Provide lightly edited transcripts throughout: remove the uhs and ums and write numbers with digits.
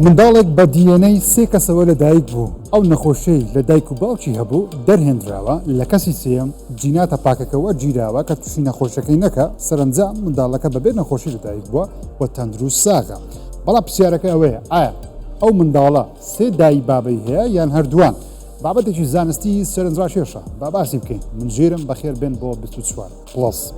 منداڵێک بە دیێنەی سێ کەسەوە لەدایک بوو. ئەو نەخۆشەی لە دایک و باوکی هەبوو دەرهێنراوە لە کەسی سێم جیناتە پاکەکەوە گیراوە کە تووشی نەخۆشەکەی نەکە. سەرنجام منداڵەکە بەبێ نەخۆشی لەدایک بووە و تەندروست ساغە. بەڵام پرسیارەکە ئەوەیە ئایا ئەو منداڵە سێ دایی بابەی هەیە یان هەردووان؟ بابەتێکی زانستی سەرنجڕاکێشە. با باسی بکەین. من ژێرم بەخێر بێن بۆ 24+.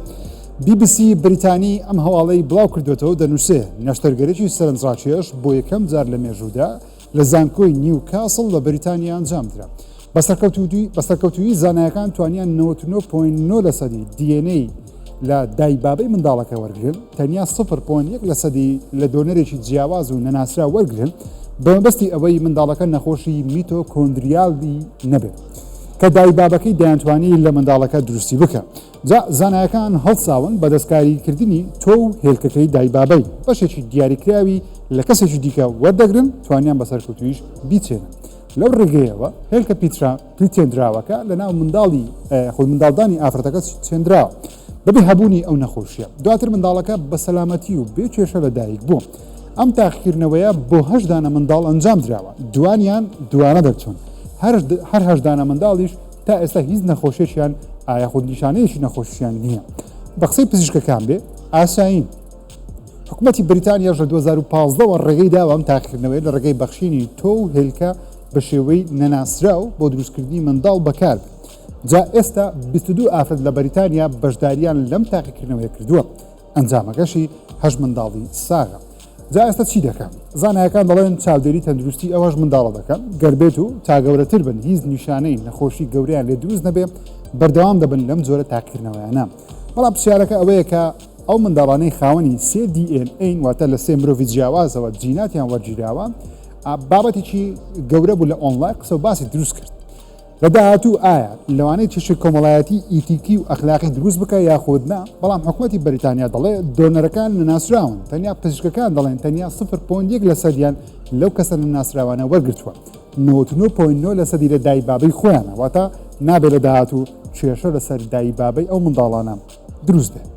BBC بریتانی ئەم هەواڵەی بڵاو کردوێتەوە دەنووسێ نەشتەرگەرێکی سەرنجڕاکێش بۆ یەکەم جار لە مێژوودا لە زانکۆی نیوکاسڵ لە بریتانیا ئەنجامدرا. بەسەرکەوتووی زانایەکان توانیان 99.9% DNA لە دایبابەی منداڵەکە وەرگرن، تەنیا 0.1% لە دۆنەرێکی جیاواز و نەناسرا وەرگرن بە مەبەستی ئەوەی منداڵەکە نەخۆشی میتۆکۆندریاڵی نەبێت کە دایبابەکەی دەیانتوانی لە منداڵەکە دروستی بکە. زانایەکان هەڵساون بە دەستکاریکردنی تۆ و هێلکەکەی دایبابەی بەشێکی دیاریکراوی لە کەسێکی دیکە وەردەگرن توانیان بەسەرکەوتویش بیچێنن. لەو ڕێگەیەوە هێلکە پیتێنراوەکە لە ناو منداڵدانی ئافرەتەکە چێنراوە بەبێ هەبوونی ئەو نەخۆشیە. دواتر منداڵەکە بە سەلامەتی و بێ کێشە لەدایک بوو. ئەم تاقیکردنەوەیە بۆ 8 دانە منداڵ ئەنجام دراوە. دوانیان دوانە دەرچوون. هەر 8 دانە منداڵیش تا ئێستا هیچ نەخۆشیێکیان ئایا خود نیشانەیەکی نەخۆشییان نییە. بە قسەی پزیشکەکان بێ ئاساین. حکوومەتی بریتانیاش لە 2015ەوە ڕێگەی داوە ئەم تاقیکردنەوەی لە ڕێگەی بەخشینی تۆ و هێلکە بە شێوەی نەناسرا و بۆ دروستکردنی منداڵ بەکار. جا ئێستا 22 ئافرەت لە بەریتانیا بەشداریان لەم تاقیکردنەوەی کردووە. ئەنجامەکەشی 8 منداڵی ساغە. جا ئێستا چی دەکەن؟ زانایەکان دەڵێن چاودێری تەندروستی ئەوەش منداڵە دەکەن گەربێت و تا گەورەتر بن هیچ نیشانەی نەخۆشی گەوریان لێ دروست نەبێ بەردەوام دەبن لەم جۆرە تاقیکردنەوەیانە. بەڵام پرسیارەکە ئەوەیە کە ئەو منداڵانەی خاوەنی سێ DNA واتە لە سێ مرۆڤی جیاوازەوە جیناتیان وەرگیراوە بابەتێکی گەورە بوو لە ئۆنلاین قسە و باسی دروست کرد. لە داهاتوو ئایا لەوانەیە چێشی کۆمەڵایەتی ئیتیکی و ئەخلاقی دروست بکە یاخود نا؟ بەڵام حکوومەتی بەریتانیا دەڵێ دۆنەرەکان نەناسراون، تەنیا پزیشکەکان دەڵێن تەنیا 0.1% لەو کەسە نەناسراوانە وەرگرتووە. 99.9% لە دایبابەی خۆیانە، واتە نابێت لە داهاتوو کێشە لەسەر دایبابەی ئەو منداڵانە دروست بێت.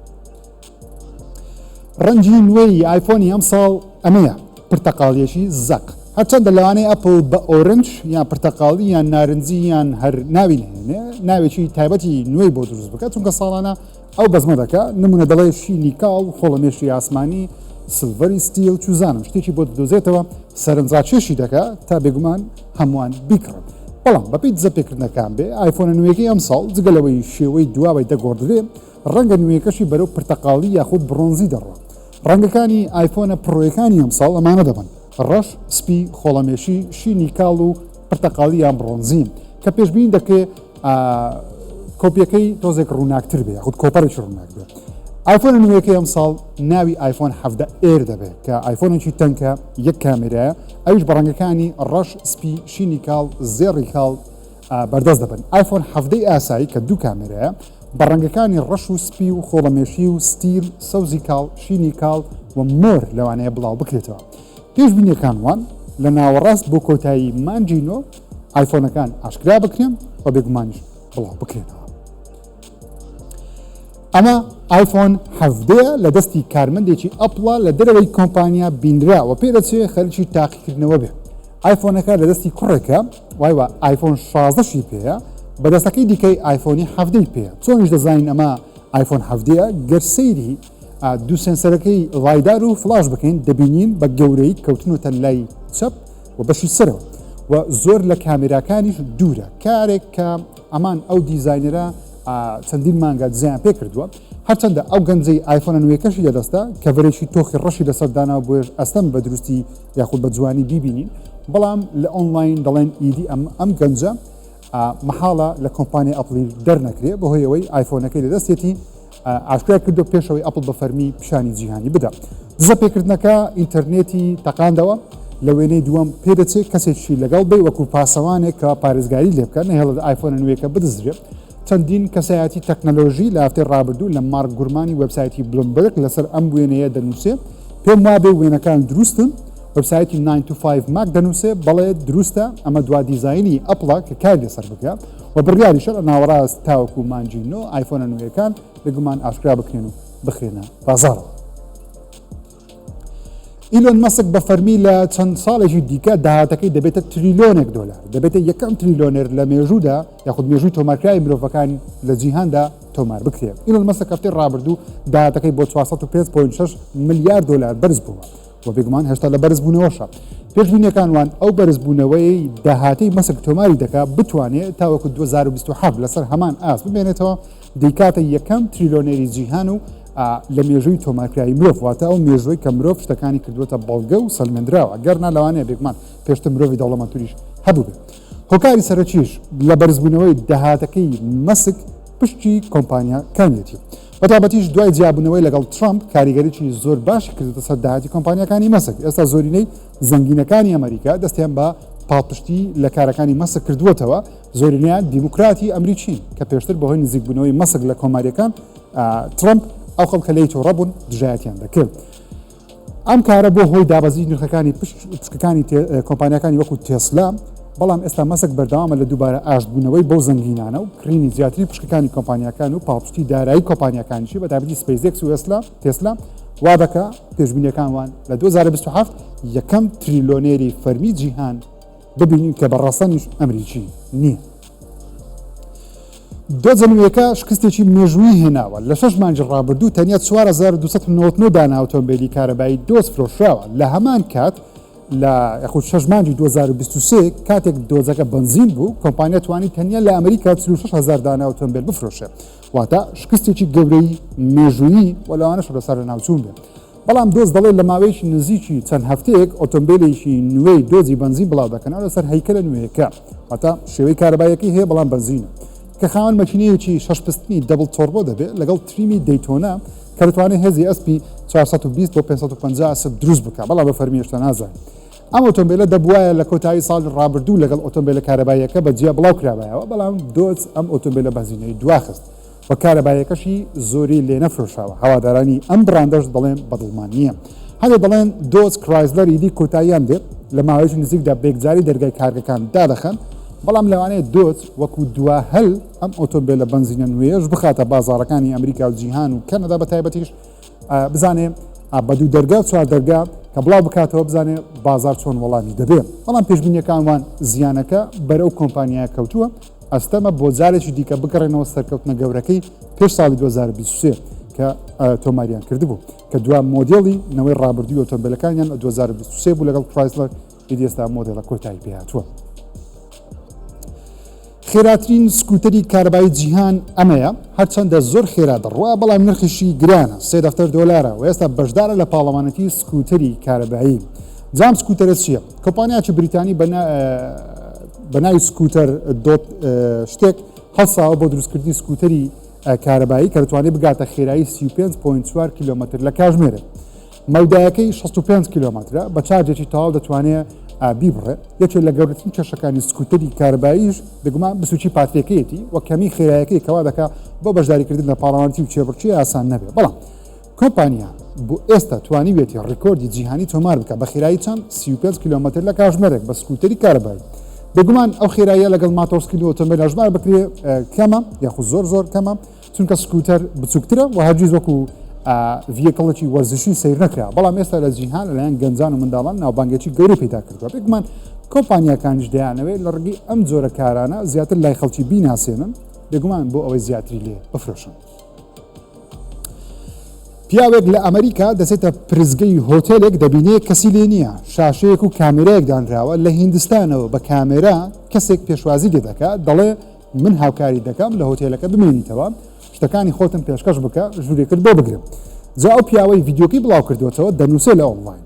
ڕەنگی نوێی ئایفۆنی ئەم ساڵ ئەمەیە پرتەقاڵیەکی زەق. هەرچەندە لەوانەیە ئەپڵ بە ئۆرنج یان پرتەقاڵی یان نارنجی یان هەر ناوی نهێنێ ناوێکی تایبەتی نوێی بۆ دروست بکات چونکە ساڵانە ئەو بەزمە دەکات نمونە دەڵێ شینی کاڵ، خۆڵەمێشی ئاسمانی، سلڤەری ستیل چوزانم شتێکی بۆ دۆزێتەوە سەرنجڕاکێشی دەکات تا بێگومان هەمووان بیکڕن. بەڵام بەپی دزەپێکردنەکان بێ ئایفۆنە نوێیەکەی ئەم ساڵ جگەلەوەی شێوەی دواوەی دەگۆڕدرێ ڕەنگە نوێیەکەشی بەرەو پرتەقاڵی یاخود برۆنزی دەڕۆ. ڕەنگەکانی ئایفۆنە پرۆیەکانی ئەم ساڵ ئەمانە دەبن: ڕەش، سپی، خۆڵەمێشی، شینی کاڵ و پرتەقاڵی یان برۆنزین کە پێشبین دەکرێت کۆپیەکەی تۆزێک ڕووناکتر بێ یاخود کۆپەرێکی ڕووناک بێت. ئایفۆن نوێیەکەی ئەم ساڵ ناوی ئایفۆن 17 دەبێت کە ئایفۆنێکی تەنکە یەک کامێرایە ئەویش بە ڕەنگەکانی ڕەش، سپی، شینی کاڵ، زێڕی کاڵ بەردەست دەبن. ئایفۆن 17 ئاسایی کە دوو کامێرایە بە ڕەنگەکانی ڕەش و سپی و خۆڵەمێشی و ستیل، سەوزی کاڵ، شینی کاڵ و مۆر لەوانەیە بڵاو بکرێتەوە. پێشبینیەکانوان لە ناوەڕاست بۆ کۆتایی مانجینۆ ئایفۆنەکان ئاشکرا بکرێن و بێگومانیش بڵاو بکرێنەوە. ئەمە ئایفۆن 17 لە دەستی کارمەندێکی ئەپڵە لە دەرەوەی کۆمپانیا بینرا و پێدەچێت خەریکی تاقیکردنەوە بێ. ئایفۆنەکە لە دەستی کوڕێکە وایوە ئایفۆن 16شی پێەیە بەدەستەکەی دیکەی ئایفۆنی 17 پێەیە. چۆنیش دەزانین ئەمە ئایفۆن 17 گەرسەیری دوو سنسەرەکەی ڕایدار و فلاش بکەین دەبینین بە گەورەی کەوتنوتە لای چەپ و بەشی سەرەوە و زۆر لە کامێراکانیش دوورە. کارێک کە ئەمان ئەو دیزاینەرە چەندین مانگە دزیان پێ کردووە. هەرچەندە ئەو گەنجەی ئایفۆنە نوێیەکەشی لەدەستا کەڤەرێکی تۆخی ڕەشی لەسەرداناوە بۆش ئەستەم بە دروستی یاخود بە جوانی بیبینین. بەڵام لە ئۆنلاین دەڵێن ئیدی ئەم گەنجە مەحاڵە لە کۆمپانیای ئەپڵی دەرنەکرێ بەهۆیەوەی ئایفۆنەکەی لەدەستێتی ئاشکرا کردو پێشەوەی ئەپڵ بە فەرمی پیشانی جیهانی بدە. دزەپێکردنەکە ئینتەرنێتی تەقاندەوە لە وێنەی دووەم پێدەچێت کەسێکی لەگەڵ بێ وەکو پاسەوانێک کە پارێزگاری لێ بکەن نەهێڵە ئایفۆنە نوێیەکە بدزرێت. چەندین کەسایەتی تەکنەلۆژی لە هەفتەی ڕابردوو لە مارک گورمانی وێبسایتی بلومبەرگ لەسەر ئەم وێنەیە دەنووسێ پێم وابێ وێنەکان دروستن. وەبسایتی 9to5 Mac دەنووسێ بەڵێ دروستە ئەمە دوا دیزاینی ئەپڵە کە کار لێسەر بکە و بڕیاریشە لە ناوەڕاست تاوەکو مانجینۆ ئایفۆنە نوێیەکان بێگومان ئاشکرا بکرێن و بخێنە بازاڕەوە. ئیلۆن مەسک بە فەرمی لە چەند ساڵێکی دیکە داهاتەکەی دەبێتە تریلیۆنێک دۆلار، دەبێتە یەکەم تریلیۆنێر لە مێژوودا یاخود مێژووی تۆمارکراوی مرۆڤەکان لە جیهاندا تۆمار بکرێت. ئیلۆن مەسک هەفتەی ڕابردوو داهاتەکەی بۆ 405.6 ملیار دۆلار بەرز بووە و بێگومان هێشتا لە بەرزبوونەوەشە. پێشبینیەکان وان ئەو بەرزبوونەوەی داهاتەی مەسک تۆماری دەکات بتوانێت تاوەکو 2027 لەسەر هەمان ئاست ببێنێتەوە دیکاتە یەکەم تریلیۆنێری جیهان و لە مێژووی تۆمارکراوی مرۆڤ واتە ئەو مێژووی کە مرۆڤ شتەکانی کردووەتە بەڵگە و سەلمێنراوە گەرنا لەوانەیە بێگومان پێشتر مرۆڤی دەوڵەمەندتریش هەبوو بێت. هۆکاری سەرەکیش لە بەرزبوونەوەی داهاتەکەی مەسک پشتی کۆمپانیاکانیەتی. بەتابەتیش دوای جیابوونەوەی لەگەڵ ترامپ کاریگەریی زۆر باشی کردێتە سەر داهاتی کۆمپانیەکانی مەسک. ئێستا زۆرینەی زەنگینەکانی ئەمریکا دەستیان بە پاڵپشتی لە کارەکانی مەسک کردووەتەوە، زۆرینیان دیموکراتی ئەمریکین کە پێشتر بەهۆی نزیکبوونەوەی مەسک لە کۆماریەکان ترامپ ئەو خەڵکە لەی تۆڕە بوون دژایەتیان دەکرد. ئەم کارە بۆ هۆی دابەزی نرخەکانی پشکەکانی کۆمپانیەکانی وەکو تێسلا، بەڵام ئێستا مەسک بەردەوامە لە دووبارە ئاشتبوونەوەی بۆ زەنگینانە و کڕینی زیاتری پشکەکانی کۆمپانیەکان و پاڵپشتی دارایی کۆمپانیەکانیشی بەتابەتی سپەیسX و تێسلا وا دەکا پێشبینیەکان وان لە 2027 یەکەم تریلیۆنێری فەرمی جیهان ببینین کە بەڕاستەنیش ئەمریکی نییە. دۆزەنوێکە شکستێکی مێژووی هێناوە لە 6 مانگی ڕابردوو تەنیا 4299 دانە ئۆتۆمبیلی کارەبایی دۆز فرۆشراوە لە هەمان کات لە یاخود 6 مانگی 2023 کاتێک دۆزەکە بنزین بوو کۆمپانیا توانی تەنیا لە ئەمریکا 36,000 دانە ئۆتۆمبیل بفرۆشێ واتە شکستێکی گەورەی مێژوویی و لەوانەش بەسەر ناوچوون بێت. بەڵام دۆز دەڵێت لە ماوەیەکی نزیکی چەند هەفتەیەک ئۆتۆمبیلێکی نوێی دۆزی بنزین بڵاو دەکەنەوە لەسەر هەیکەلە نوێیەکە واتە شێوەی کارەبایەکەی هەیە بەڵام بنزینە کە خاوەن مەکینەیەکی 6 پستنی دەبڵ تۆربۆ دەبێت لەگەڵ تریمی دەیتۆنا کە دەتوانێت هێزی ئەسپی 420 بۆ 550 ئەسپ دروست بکە بەڵام بە فەرمی هێشتا نازانێت. ئەم ئۆتۆمبیلە دەبوایە لە کۆتایی ساڵی ڕابردوو لەگەڵ ئۆتۆمبیلە کارەباییەکە بەجیا بڵاو کرابایەوە بەڵام دۆز ئەم ئۆتۆمبیلە بەزینەی دواخست و کارەبایەکەشی زۆری لێ نەفرۆشاوە. هەوادارانی ئەم براندەش دەڵێن بەدڵمان نییە. هەندێک دەڵێن دۆز کرایزلەر ئیدی کۆتاییان دێت لە ماوەیەکی نزیکدا بێکجاری دەرگای کارگەکان دادەخەن بەڵام لەوانەیە دۆز وەکو دوا هەل ئەم ئۆتۆمبیلە بنزینە نوێش بخاتە بازاڕەکانی ئەمریکا و جیهان و کەنەدا بە تایبەتیش بزانێ بە دوو دەرگا و چوار دەرگا کە بڵاو بکاتەوە بزانێ بازار چۆن وەڵامی دەبێت. بەڵام پێشبینیەکان وان زیانەکە بەرەو کۆمپانیای کەوتووە ئەستەمە بۆ جارێکی دیکە بگەڕێنەوە سەرکەوتنە گەورەکەی پێش ساڵی 2023 کە تۆماریان کردبوو کە دوا مۆدێڵی نەوەی ڕابردووی ئۆتۆمبیلەکانیان 2023 بوو لەگەڵ کرایسلەر ئیدی ئێستا مۆدێڵە کۆتایی پێهاتووە. خێراترین سکوتەری کارەبایی جیهان ئەمەیە هەرچەندە زۆر خێرا دەڕوا بەڵام نرخیشی گرانە $3 و ئێستا بەشدارە لە پاڵەوانەتی سکوتەری کارەبایی. جام سکوتەرە چییە؟ کۆمپانیاکی بریتانی بە ناوی سکوتەر شتێک هەڵساوە بۆ دروستکردنی سکوتەری کارەبایی کە دەتوانێت بگاتە خێرایی 35.4 کیلۆمەتر لە کاتژمێرە. مەودایەکەی 65 کیلۆمەترە بە چارجێکی تەواو دەتوانێت بیبڕێ. یەکێک لە گەورەترین کێشەکانی سکوتەری کارەباییش بگومان بسوچی پاتریەکەیەتی و کەمی خێرایەکەی کەوا دەکات بۆ بەشداریکردن لە پاڵەوانەتی و چێبڕچی ئاسان نەبێت. بەڵام کۆمپانیا بۆ ئێستا توانیوێتی ڕێکۆردی جیهانی تۆمار بکە بە خێرایی چەند 35 کیلۆمەتر لە کاتژمێرێک بە سکوتەری کارەبایی. بگومان ئەو خێراییە لەگەڵ ماتۆسکردنی ئۆتۆمبیل هەژمار بکرێ کەمە یاخود زۆر کەمە چونکە سکوتەر بچووکترە و هەرگیز وەکو ڤیکڵێکی وەرزشی سیر نەکرا. بەڵام ئێستا لە جیهان لەلایەن گەنجان و منداڵان ناوبانگێکی گەورەی پیدا کردووە. بگومان کۆمپانیەکانیش دەیانەوێت لە ڕگی ئەم جۆرە کارانە زیاتر لای خەڵکی بیناسێنن بگومان بۆ ئەوەی زیاتری لێ بفرۆشن. پیاوێک لە ئەمریکا دەچێتە پرزگەی هۆتێلێک دەبینێت کەسی لێ نییە. شاشەیەک و کامێرەیەک دانراوە لە هیندستانەوە بە کامێرا کەسێک پێشوازی لێ دەکات دەڵێ من هاوکاری دەکەم لە هۆتێلەکە بمێنیتەوە شتەکانی خۆتم پێشکەش بکە ژوورێکرد بۆ بگرم. جا ئەو پیاوەی ڤیددیۆکەی بڵاو کردوێتەوە دەنووسێت لە ئۆنلاین.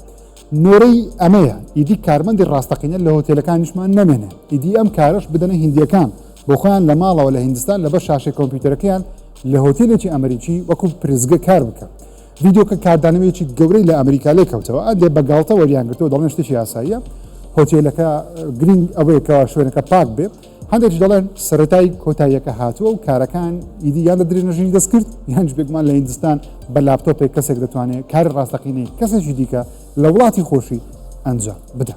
نۆرەی ئەمەیە ئیدی کارمەندی ڕاستەقینە لە هۆتێلەکانیشمان نەمێنێ. ئیدی ئەم کارش بدەنە هیندیەکان بۆ خۆیان لە ماڵەوە لە هیندستان لەبەر شاشەی کۆمپیوتەرەکەیان لە هۆتێلێکی ئەمریکی وەکو پرزگە کار بکە. ڤیددیۆکە کاردانەوەیەکی گەورەی لە ئەمریکا لێ کەوتەوە ئەندێ بەگاڵتە وەریانگرتەوە دەڵێن شتێکی یاساییە هۆتێلەکە گرنگ ئەوەیەکەوە شوێنەکە پاک بێت. هەندێک دەڵێن سەرەتای کۆتاییەکە هاتووە و کارەکان ئیدی یان لە درێژنەژنی دەست کرد یانج بێگومان لە هیندستان بە لاپتۆپێک کەسێک دەتوانێت کاری ڕاستەقینەی کەسێکی دیکە لە وڵاتی خۆشی ئەنجام بدە.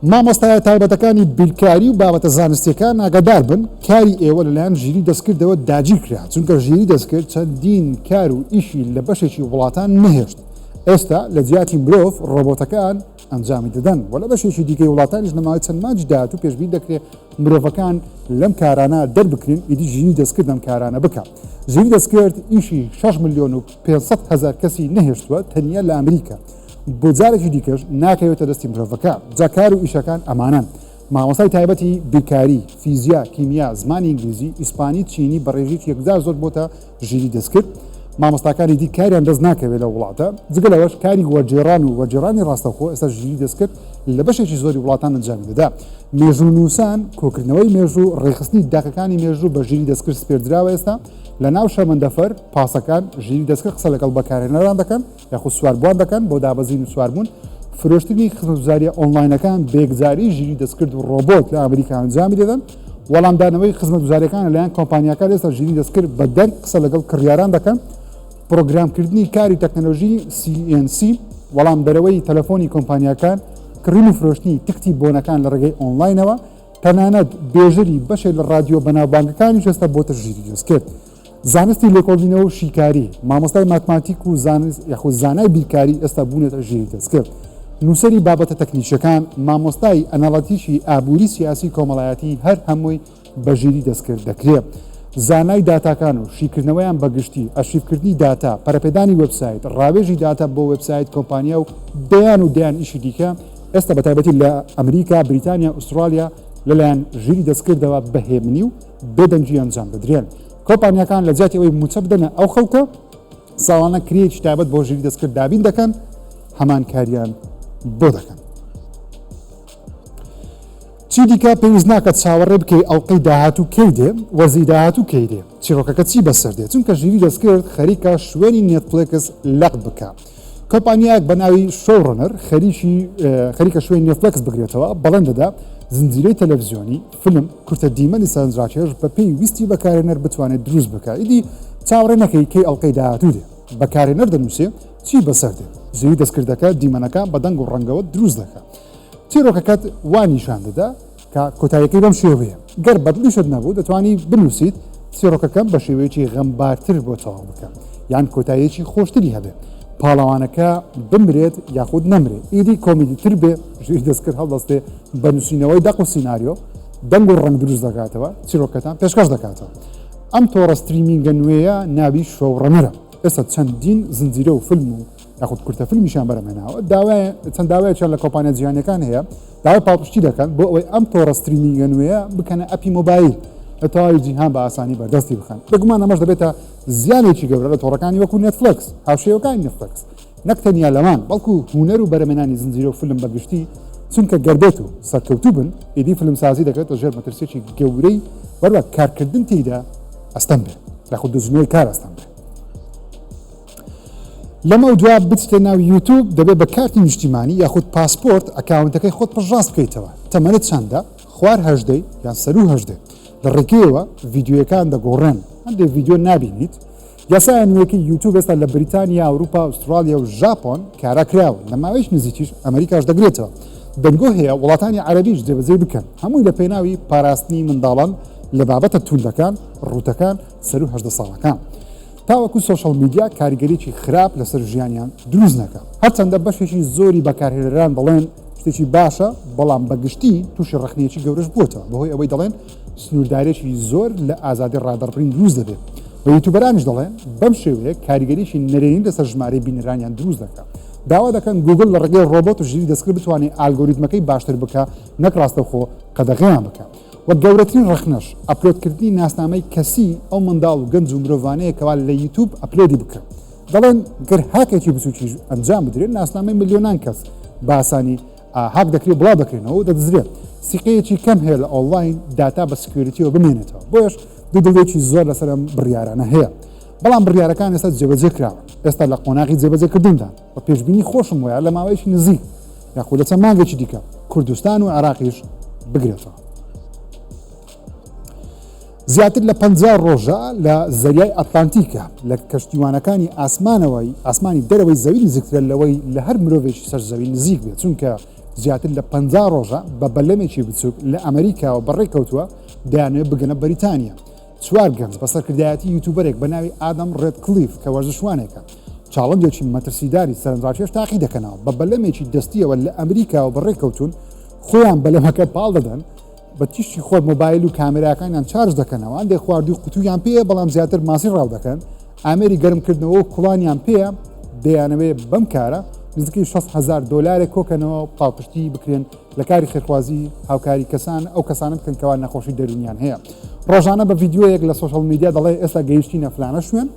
مامۆستایە تایبەتەکانی بیرکاری و بابەتە زانستیەکان ئاگادار بن کاری ئێوە لەلایەن ژیری دەستکردەوە داگیر کرا چونکە ژیری دەستکرد چەندین کار و ئیشی لە بەشێکی وڵاتان نەهێشت ئێستا لە جیاتی مرۆڤ ڕۆبۆتەکان ئەنجامی دەدەن و لە بەشێکی دیکەی وڵاتانیش نەماوەی چەند مانج داهات و پێشبین دەکرێت مرۆڤەکان لەم کارانە دەربکرین ئیدی ژیری دەستکرد ئەم کارانە بکە ژیری دەستکرد ئیشی 6 ملیۆن و 500 هزار کەسی نەهێشتووە تەنیا لە ئەمریکا بۆ جارێکی دیکەش ناکەوێتە دەستی مرۆڤەکە جاکار و ئیشەکان ئەمانن مامۆستای تایبەتی بیرکاری فیزیا کیمیا زمانی ئینگلیزی ئیسپانی چینی بەڕێژی یەکجار زۆر بۆتە ژیری دەستکرد مامۆستاکانی دی کاریان دەست ناکەوێت لە وڵاتە جگە لەوەش کاری وەرجێڕان و وەرجێڕانی ڕاستەوخۆ ئێستا ژیری دەستکرد لە بەشێکی زۆری وڵاتان ئەنجامی دەدا مێژوو نووسان کۆکردنەوەی مێژوو ڕێخستنی داکەکانی مێژوو بە ژیری دەستکرد سپێردراوە ئێستا لە ناو شەمەندەفەر پاسەکان ژیری دەستکرد قسە لەگەڵ بەکارهێنەران دەکەن یاخود سواربووان دەکەن بۆ دابەزین و سواربوون فرۆشتنی خزمەتگوزاریە ئۆنلاینەکان بێگزاری ژیری دەستکرد و ڕۆبۆت لە ئەمریکا ئەنجامی دەدەن وەڵامدانەوەی خزمەتگوزاریەکان لەلایەن کۆمپانیاکان ئێستا ژیری دەستکرد بە دەنگ قسە لەگەڵ کڕیاران دەکەن پرۆگرامکردنی کاری تەکنەلۆژی CNC وەڵام دەرەوەی تەلەفۆنی کۆمپانیاکان کڕین و فرۆشتنی تکتی بۆنەکان لە ڕێگەی ئۆنلاینەوە تەنانەت بێژەری بەشێک لە رادیۆ بەناوبانگەکانی ئێستا بۆتە ژیری دەستکرد زانستی لێکۆڵینەوە و شیکاری مامۆستای ماتماتیک و یاخود زانای بیرکاری ئێستا بوونێتە ژیری دەستکرد نووسری بابەتە تەکنیکیەکان مامۆستای ئەناڵەتیشی ئابووری سیاسی کۆمەڵایەتی هەر هەمووی بە ژیری دەستکرد دەکرێت زانای داتاکان و شیکردنەوەیان بەگشتی ئەشیفکردنی داتا پەرەپێدانی وبسایت ڕاوێژی داتا بۆ وبسایت کۆمپانیا و دەیان ئیشی دیکە ئێستا بە تایبەتی لە ئەمریکا بریتانیا ئوسترالیا لەلایەن ژیری دەستکردەوە بەهێمنی و بێدەنجی ئەنجام بدرێن کۆمپانیەکان لە جیاتەوەی موچە بدەنە ئەو خەڵکە ساڵانە کرێکی تایبەت بۆ ژیری دەستکرد دابین دەکەن هەمان کاریان بۆ دەکەن چی دیکە پێویست ناکە چاوەڕێ بکەی ئەڵلقەی داهاتوو کەی دێ وەرزی داهاتوو کەی دێ چیرۆکەکە چی بەسەر دێ چونکە ژیری دەستکرد خەریکە شوێنی نێتفلێکس لەق بکە کۆمپانیایەک بە ناوی شۆڕەنەر خەریکە شوێن نێتفلێکس بگرێتەوە بەڵێن دەدا زنجیرەی تەلەڤیزیۆنی فلم کورتە دیمەنی سەرنجڕاکێش بە پێی ویستی بەکارهێنەر بتوانێت دروست بکە ئیدی چاوەڕێ نەکەی کەی ئەڵلقەی داهاتوو دێ بەکارهێنەر دەنووسێ چی بەسەر دێ ژیری دەستکردەکە دیمەنەکان بە دەنگ و ڕەنگەوە دروست دەکات چیرۆکەکەت وان نیشان دەدا کە کۆتاییەکەی بەم شێوەیە گەر بەدلیشت نەبوو دەتوانی بنووسیت چیرۆکەکەم بە شێوەیەکی غەمبارتر بۆ تەواو بکەم یان کۆتاییەکی خۆشتری هەبێ پاڵەوانەکە بمرێت یاخود نەمرێت ئیدی کۆمیدیتر بێ ژیری دەستکرد هەڵدەستێ بە نووسینەوەی دەق و سیناریۆ دەنگ و ڕەنگ دروست دەکاتەوە چیرۆکەتان پێشکەش دەکاتەوە ئەم تۆڕە ستریمینگە نوێیە ناوی شۆڕەنەرە ئێستا چەندین زنجیرە و فیلم و یاخود کورتە فیلمیشان بەرەمێناوە چەند داوایەکیان لە کۆمپانیا جیهانیەکان هەیە داوای پاڵپشتی دەکەن بۆ ئەوەی ئەم تۆڕە ستریمینگە نوێیە بکەنە ئەپی مۆبایل لە تەواوی جیهان بە ئاسانی بەردەستی بخەن بگومان ئەمەش دەبێتە زیانێکی گەورە لە تۆڕەکانی وەکو نێتفلەکس هاوشێوەکانی نێتفلەکس نەک تەنیا لەمان بەڵکو هونەر و بەرەمێنانی زنجیرە و فیلم بەگشتی چونکە گەربێت و سەرکەوتوو بن ئیدی فیلمسازی دەکرێتە ژێر مەترسێکی گەورەی وەروە کارکردن تێیدا ئەستەم بێت یاخود دۆزینەوەی کار ئەستەم بێت لەمە دوای بچتە ناو یوتیوب دەبێت بە کارتی نیشتیمانی یاخود پاسپۆرت ئەکاونتەکەی خۆت پڕڕاست بکەیتەوە تەمەنت چەندە خوار هەژدەی یان سەر و هەژدەی لە ڕێگەیەوە ڤیددیوەکان دەگۆڕێن هەندێک ڤیددیۆ نبینیت یاسای نوێیەکی یوتیوب ئێستا لە بریتانیا ئەوروپا ئوسترالیا و ژاپۆن کاراکراوە لە ماوەیەش نزیکیش ئەمریکاش دەگرێتەوە دەنگۆ هەیە وڵاتانی عەرەبیش جێبەجێ بکەن هەمووی لە پێناوی پاراستنی منداڵان لە بابەتە توندەکان ڕوتەکان سەر و هەژدە ساڵەکان تاوەکو سۆشەڵ میدیا کاریگەریی خراپ لەسەر ژیانیان دروست نەکە هەرچەندە بەشێکی زۆری بەکارهێنەران دەڵێن شتێکی باشە بەڵام بەگشتی تووشی ڕخنەیەکی گەورەش بووتەوە بەهۆی ئەوەی دەڵێن سنووردارێکی زۆر لە ئازادی ڕادەربڕین دروست دەبێت بە یوتیوبەرانیش دەڵێن بەم شێوەیە کاریگەریی نەرێنی لەسەر ژمارەی بینەرانیان دروست دەکات داوا دەکەن گوگل لە ڕێگەی ڕۆبۆت و ژیری دەستکرد بتوانێت ئالگۆریتمەکەی باشتر بکە نەک ڕاستەوخۆ قەدەغەیان بکات وە گەورەترین ڕخنەش ئەپلۆدکردنی ناسنامەی کەسی ئەو منداڵ و گەنج و مرۆڤانەیە کەوا لە یوتیوب ئەپلۆدی بکە دەڵێن گەر هاکێکی بچووکیش ئەنجام بدرێت ناسنامەی ملیۆنان کەس باسانی هاک دەکرێت بڵاو دەکرێنەوە دەدزرێت سیقەیەکی کەم هەیە لە ئۆنلاین داتا بە سکیۆریتیەوە بمێنێتەوە بۆیش دوو دڵێکی زۆر لەسەر ئەم بڕیارانە هەیە بەڵام بڕیارەکان ئێستا جێبەجێ کراوە ئێستا لە قۆناغی جێبەجێکردندا بە پێشبینی خۆشم وایە لە ماوەیەکی نزیک یاخود لە چەند مانگێکی دیکە کوردستان و عێراقیش بگرێتەوە زیاتر لە 50 ڕۆژە لە زەریای ئەتلانتیکە لە کەشتیوانەکانی ئاسمانی دەرەوەی زەوی نزیکترە لەوەی لە هەر مرۆڤێکی سەر زەوی نزیک بێت چونکە زیاتر لە 50 ڕۆژە بە بەلەمێکی بچووک لە ئەمریکا و بەڕێ کەوتووە دەیانوێت بگەنە بەریتانیا. 4 گەنج بەسەرکردایەتی یوتیوبەرێک بە ناوی ئادەم ڕێدکلیف کە وەرزشوانێکە چاڵنجێکی مەترسیداری سەرنجڕاکێش تاقی دەکەنەوە بە بەلەمێکی دەستیەوە لە ئەمریکا و بەڕێ کەوتون خۆیان بەلەمەکە پاڵ دەدەن بە تیشتی خۆر مۆبایل و کامێراکانیان چارج دەکەنەوە ئەندێک خواردی و قوتویان پێە بەڵام زیاتر ماسی ڕاو دەکەن ئامێری گەرمکردنەوە و کوڵانیان پێە دەیانەوێت بەم کارە نزیکەی 6,000 دلار کۆکەنەوە پاڵپشتی بکرێن لە کاری خێرخوازی هاوکاری کەسان ئەو کەسانت کەنکەوان نەخۆشی دەرونیان هەیە. ڕۆژانە بە ڤیددیۆیەک لە سوۆشەڵ میدیا دەڵێ ئێستا گەیشتینە فلانە شوێن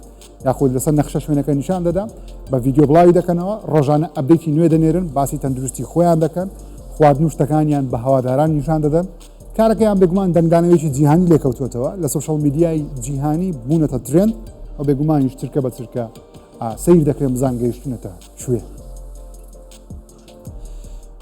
یاخود لەسەر نەخشە شوێنەکە نیشان دەدا بە ڤیددیۆ بڵاوی دەکەنەوە ڕۆژانە ئەبدەیتی نوێ دەنێرن باسی تەندروستی خۆیان دەکەن خواردن و شتەکانیان بە هەواداران نیشان دەدەن کارەکەیان بێگومان دەنگدانەوەیکی جیهانی لێکەوتوێتەوە لە سوۆشەڵ میدیای جیهانی بوونەتە ترێند ئەو بێگومانیش چرکە بە چرکە سیر دەکرێن بزان گەیشتونەتە کوێ.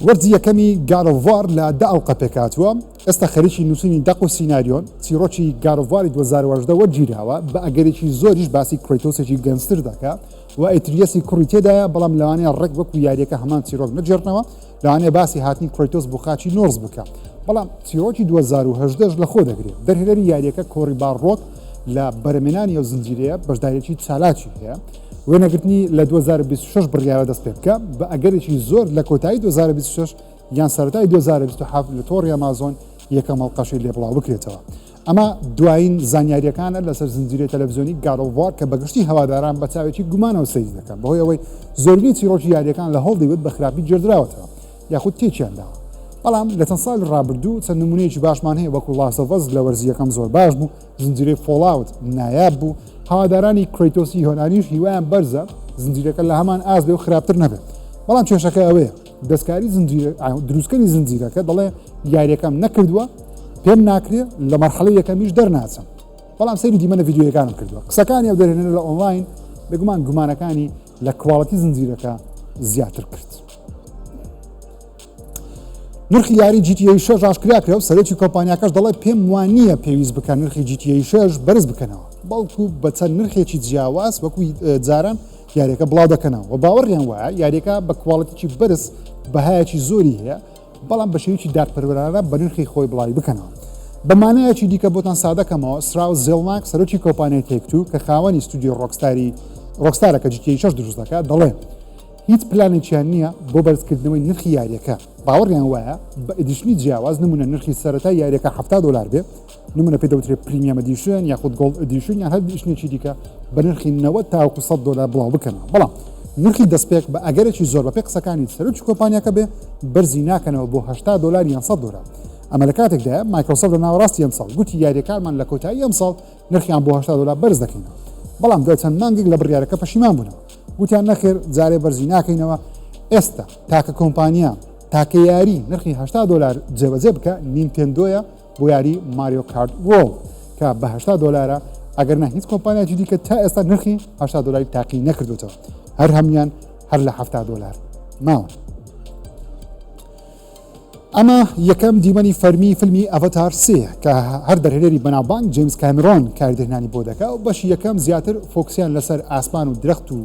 وەرزی یەکەمی گارۆڤار لە داڵقە پێکاتوە ئێستا خەریکی نووسینی دەق و سیناریۆن چیرۆکی گارۆڤاری 2018 وەرگیراوە بە ئەگەرێکی زۆریش باسی کرۆیتۆسێکی گەنجتر دەکات و ئەتریەسی کوڕی تێدایە بەڵام لەوانەیە ڕێک وەکو یاریەکە هەمان چیرۆک نەجێڕنەوە لەوانەیە باسی هاتنی کرۆیتۆس بۆ خاچی نۆرز بکە بەڵام چیرۆکی 2018 لە خۆ دەگرێت دەرهێنەری یاریەکە کۆڕی باڕۆک لە بەرەمێنانی ئەو زنجیرەیە بەشداریەکی چالاکی هەیە وێنەگرتنی لە 2026 بڕیارە دەست پێ بکە بە ئەگەرێکی زۆر لە کۆتایی 2026 یان سەرەتای 2027 لە تۆڕی ئەمازۆن یەکەم هەڵقەشەی لێ بڵاو بکرێتەوە. ئەمە دوایین زانیاریەکانە لەسەر زنجیرە تەلەڤیزیۆنی گارۆڤار کە بەگشتی هەواداران بە چاوێکی گومانەوە سەیری دەکەن بەهۆی ئەوەی زۆرینەی چیرۆکی یاریەکان لە هەڵدەیوت بە خراپی جێدراوەتەوە یاخود تێکیانداوە. بەڵام لە چەند ساڵی ڕابردوو چەند نمونەیەکی باشمان هەیە وەکو لاست ئۆف ئەس لە وەرزیەکەم زۆر باش بوو زنجیرەی فۆڵاوت نایاب بوو هەوادارانی کرۆیتۆسی هۆنانیش هیوایان بەرزە زنجیرەکە لە هەمان ئاز بێ و خراپتر نەبێت بەڵام کێشەکە ئەوەیە دەستکاری دروستکردنی زنجیرەکە دەڵێ یاریەکەم نەکردووە پێم ناکرێت لە مەرحەڵەی یەکەمیش دەرناچم بەڵام سەیری دیمەنە ڤیددیۆیەکانم کردووە قسەکانی ئەو دەرهێنەر لە ئۆنلاین بێگومان گومانەکانی لە کواڵەتی زنجیرەکە زیاتر کرد. نرخی یاری GTA 6 ڕاشکراکرێ و سەرۆکی کۆمپانیاکەش دەڵێت پێم وانە پێویست بکە نرخی GTA 6 بەرز بکەنەوە بەڵکو بە چەند نرخێکی جیاواز وەکو جاران یاریەکە بڵاو دەکەنەوە و باوەڕیان وایە یاریەکە بە کواڵەتێکی بەرز بەهایەکی زۆری هەیە بەڵام بە شێوکی دادپەروەرانە بە نرخی خۆی بڵاوی بکەنەوە. بەمانەیەکی دیکە بۆتان سادەکەمەوە سراو زێڵناک سەرۆکی کۆمپانیای تێکتو کە خاوەنی ستودیۆ ڕۆکستارەکە GTA 6 دروست دەکات دەڵێ هیچ پلانێکیان نییە بۆ بەرزکردنەوەی نرخی یاریەکە باوەڕیان وایە بە ئەدیشنی جیاواز نمونە نرخی سەرەتا یاریەکە 70 دلار بێ نمونە پێ دەوترێت پریمیەم ئەدیشن یاخود گۆڵد ئەدیشن یان هەر دیشنێکی دیکە بە نرخی 90 تاوەکو 100 دلار بڵاو بکەنەوە بەڵام نرخی دەستپێک بە ئەگەرێکی زۆر بە پێ قسەکانی سەرۆکی کۆمپانیاکە بێ بەرزی ناکەنەوە بۆ 80 دلار یان 100 دلار ئەمە لە کاتێکدا مایکرۆسۆفت لە ناوەڕاستی ئەمساڵ گوتی یاریەکانمان لە کۆتایی ئەمساڵ نرخیان بۆ 80 دلار بەرز دەکەینەوە بەڵام دوای چەند مانگێک لە بڕیارەکە پەشیمان بوونەوە گوتیان نەخێر جارێ بەرزی ناکەینەوە ئێستا تاکە کۆمپانیا تاکە یاری نرخی 80 دلار جێبەجێ بکە نینتێندۆیە بۆ یاری ماریۆ کارت وۆڵد کە بە 80 دلارە ئەگەر نە هیچ کۆمپانیاکی دیکە تا ئێستا نرخی 80 دلاری تاقی نەکردوتەوە هەر هەمیان هەر لە 70 دلار ماوە. ئەمە یەکەم دیمەنی فەرمی فیلمی ئەڤەتار 3 کە هەر دەرهێنەری بەناوبانگ جیمز کامێرۆن کاردێنانی بۆ دەکات و بەشی یەکەم زیاتر فۆکسیان لەسەر ئاسمان و درەخت و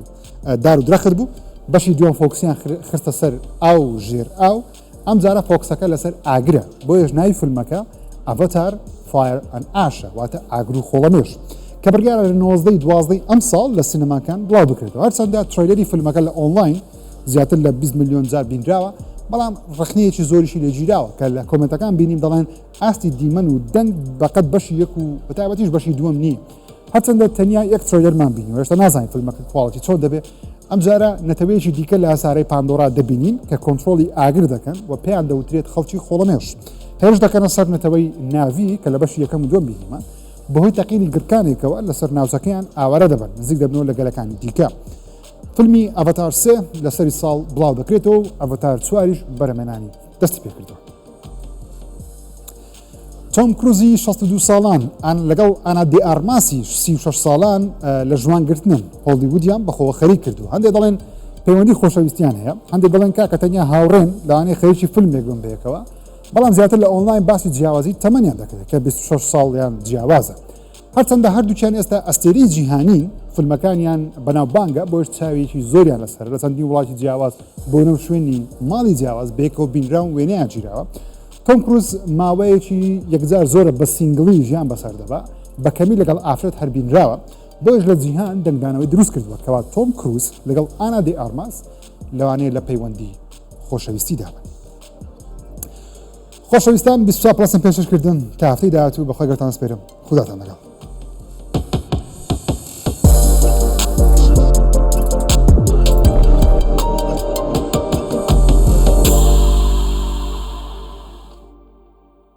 دار و درەخت بوو بەشی دووەم فۆکسیان خستە سەر ئاو ژێر ئاو ئەم جارە فۆکسەکە لەسەر ئاگرە بۆ یەش ناوی فیلمەکە ئەڤەتار فایر ئەن ئاشە واتە ئاگر و خۆڵەمێش کە بڕیارە لە 12 ئەم ساڵ لە سینەماکان بڵاو بکرێتەوە هەرچەندە ترەیلەری فیلمەکە لە ئۆنلاین زیاتر لە 20 میلیۆن جار بینراوە بەڵام ڕخنەیەکی زۆریشی لێگیراوە کە لە کۆمنتەکان بینیم دەڵێن ئاستی دیمەن و دەنگ بەقەت بەشی یەک و بەتایبەتیش بەشی دووەم نییە هەرچەندە تەنیا یەک ترەیلەرمان بینی هێشتا نازانین فیلمەکە کواڵیتی چۆن دەبێت ئەم جارە نەتەوەیەکی دیکە لە ئاسارەی پاندۆرا دەبینین کە کۆنتترۆلی ئاگر دەکەن و پێیان دەوترێت خەڵکی خۆڵەمێش هێرش دەکەنە سەر نەتەوەی ناوی کە لە بەشی یەکەم و دووەم بینیمە بەهۆی تەقینی گرکانێکەوە لەسەر ناوچەکەیان ئاوارە دەبن نزیک دەبنەوە لە گەلەکانی دیکە. فیلمی ئەڤەتار 3 لە سەری ساڵ بڵاو دەکرێتەوە و ئەڤەتار 4 بەرەمێنانی دەستی پێکردەوە. تۆم کروزی 62 ساڵان لەگەڵ ئانا دی ئارماسی 36 ساڵان لە ژوانگرتنن هۆلیوودیان بەخۆوە خەریک کردو هەندێک دەڵێن پەیوەندی خۆشەویستیان هەیە هەندێک دەڵێن کاکە تەنیا هاوڕێن لەوانەیە خەریکی فیلمێک بن بەیەکەوە بەڵام زیاتر لە ئۆنلاین باسی جیاوازی تەمەنیان دەکرێت کە 26 ساڵیان جیاوازە هەرچەندە هەردووچیان ئێستا ئەستێرەی جیهانین فیلمەکانیان بەناوبانگە بۆش چاوێکی زۆریان لەسەر لە چەندین وڵاتی جیاواز بۆ نەو شوێنی ماڵی جیاواز بێکەوە بینراون وێنەیان گیراوە. تۆم کروز ماوەیەکی یەکجار زۆرە بە سینگڵی ژیان بەسەر دەبا بەکەمی لەگەڵ ئافرەت هەربینراوە بۆش لە جیهان دەنگدانەوەی دروست کردووە کەوا تۆم کروز لەگەڵ ئانا دێ ئارماس لەوانەیە لە پەیوەندی خۆشەویستی دابن. خۆشەویستان 24 پلەسم پێشکردن تا هەفتەی داهاتوو بەخۆی گەورەتان سپێرم. خوداتان لەگەڵ.